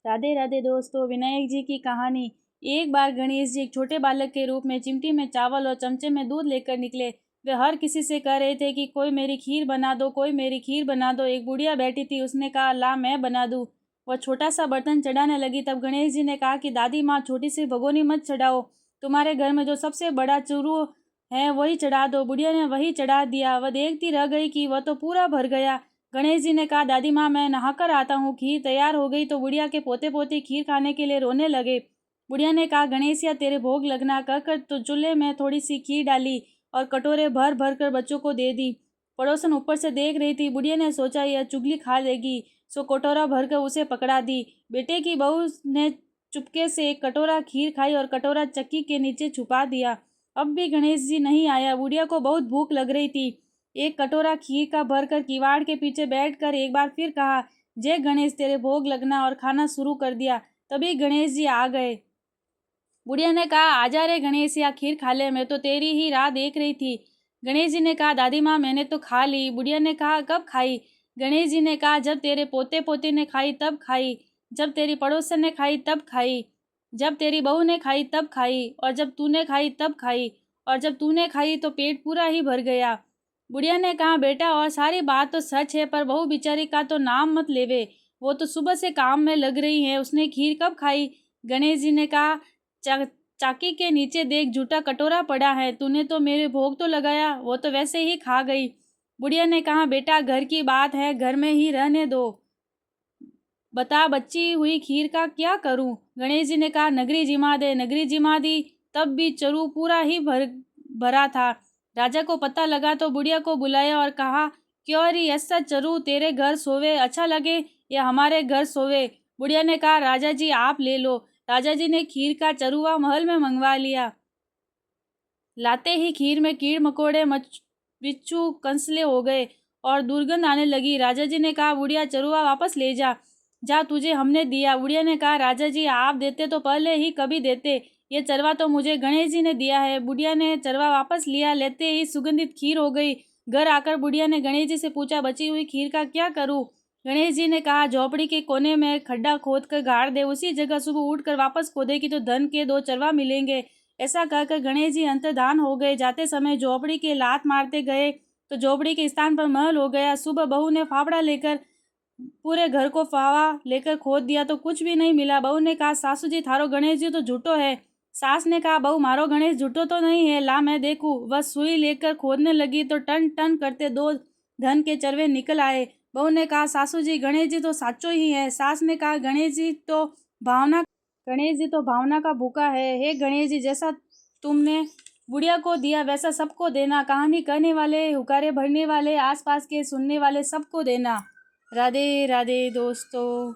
राधे राधे दोस्तों, विनायक जी की कहानी। एक बार गणेश जी एक छोटे बालक के रूप में चिमटी में चावल और चमचे में दूध लेकर निकले। वे हर किसी से कह रहे थे कि कोई मेरी खीर बना दो, कोई मेरी खीर बना दो। एक बुढ़िया बैठी थी, उसने कहा, ला मैं बना दूं। वह छोटा सा बर्तन चढ़ाने लगी, तब गणेश जी ने कहा कि दादी माँ, छोटी सी भगोनी मत चढ़ाओ, तुम्हारे घर में जो सबसे बड़ा चूरू है वही चढ़ा दो। बुढ़िया ने वही चढ़ा दिया। वह देखती रह गई कि वह तो पूरा भर गया। गणेश जी ने कहा, दादी माँ, मैं नहाकर आता हूँ। खीर तैयार हो गई तो बुढ़िया के पोते पोती खीर खाने के लिए रोने लगे। बुढ़िया ने कहा, गणेश या तेरे भोग लगना, कहकर तो चूल्हे में थोड़ी सी खीर डाली और कटोरे भर भर कर बच्चों को दे दी। पड़ोसन ऊपर से देख रही थी। बुढ़िया ने सोचा, यह चुगली खा लेगी, सो कटोरा भरकर उसे पकड़ा दी। बेटे की बहू ने चुपके से एक कटोरा खीर खाई और कटोरा चक्की के नीचे छुपा दिया। अब भी गणेश जी नहीं आया। बुढ़िया को बहुत भूख लग रही थी। एक कटोरा खीर का भरकर किवाड़ के पीछे बैठकर एक बार फिर कहा, जय गणेश, तेरे भोग लगना, और खाना शुरू कर दिया। तभी गणेश जी आ गए। बुढ़िया ने कहा, आजा रे गणेश, या खीर खा ले, मैं तो तेरी ही राह देख रही थी। गणेश जी ने कहा, दादी माँ, मैंने तो खा ली। बुढ़िया ने कहा, कब खाई? गणेश जी ने कहा, जब तेरे पोते पोती ने खाई तब खाई, जब तेरी पड़ोसन ने खाई तब खाई, जब तेरी बहू ने खाई तब खाई, और जब तूने खाई तब खाई, और जब तूने खाई तो पेट पूरा ही भर गया। बुढ़िया ने कहा, बेटा, और सारी बात तो सच है, पर बहू बेचारी का तो नाम मत लेवे। वो तो सुबह से काम में लग रही है, उसने खीर कब खाई? गणेश जी ने कहा, चाकी के नीचे देख, झूठा कटोरा पड़ा है, तूने तो मेरे भोग तो लगाया, वो तो वैसे ही खा गई। बुढ़िया ने कहा, बेटा, घर की बात है, घर में ही रहने दो। बता, बची हुई खीर का क्या करूं? गणेश जी ने कहा, नगरी जिमा दे। नगरी जिमा दी, तब भी चरू पूरा ही भरा था। राजा को पता लगा तो बुढ़िया को बुलाया और कहा, क्यों री, ऐसा चरू तेरे घर सोवे अच्छा लगे या हमारे घर सोवे? बुढ़िया ने कहा, राजा जी आप ले लो। राजा जी ने खीर का चरुआ महल में मंगवा लिया। लाते ही खीर में कीड़ मकोड़े बिच्छू कंसले हो गए और दुर्गंध आने लगी। राजा जी ने कहा, बुढ़िया, चरुआ वापस ले जा, जा, तुझे हमने दिया। बुढ़िया ने कहा, राजा जी आप देते तो पहले ही कभी देते, ये चरवा तो मुझे गणेश जी ने दिया है। बुढ़िया ने चरवा वापस लिया, लेते ही सुगंधित खीर हो गई। घर आकर बुढ़िया ने गणेश जी से पूछा, बची हुई खीर का क्या करूं? गणेश जी ने कहा, झोपड़ी के कोने में खड्डा खोद कर गाड़ दे, उसी जगह सुबह उठकर वापस खोदेगी तो धन के 2 चरवा मिलेंगे। ऐसा कहकर गणेश जी अंतर्धान हो गए। जाते समय झोपड़ी के लात मारते गए तो झोपड़ी के स्थान पर महल हो गया। सुबह बहू ने फावड़ा लेकर पूरे घर को फावा लेकर खोद दिया तो कुछ भी नहीं मिला। बहू ने कहा, सासू जी, थारो गणेश जी तो झूठो है। सास ने कहा, बहू, मारो गणेश झूठो तो नहीं है, ला मैं देखूं। वह सुई लेकर खोदने लगी तो टन टन करते 2 धन के चरवे निकल आए। बहू ने कहा, सासू जी, गणेश जी तो साचो ही है। सास ने कहा, गणेश जी तो भावना का भूखा है। हे गणेश जी, जैसा तुमने बुढ़िया को दिया वैसा सबको देना। कहानी कहने वाले, हुकारे भरने वाले, आसपास के सुनने वाले सबको देना। राधे राधे दोस्तों।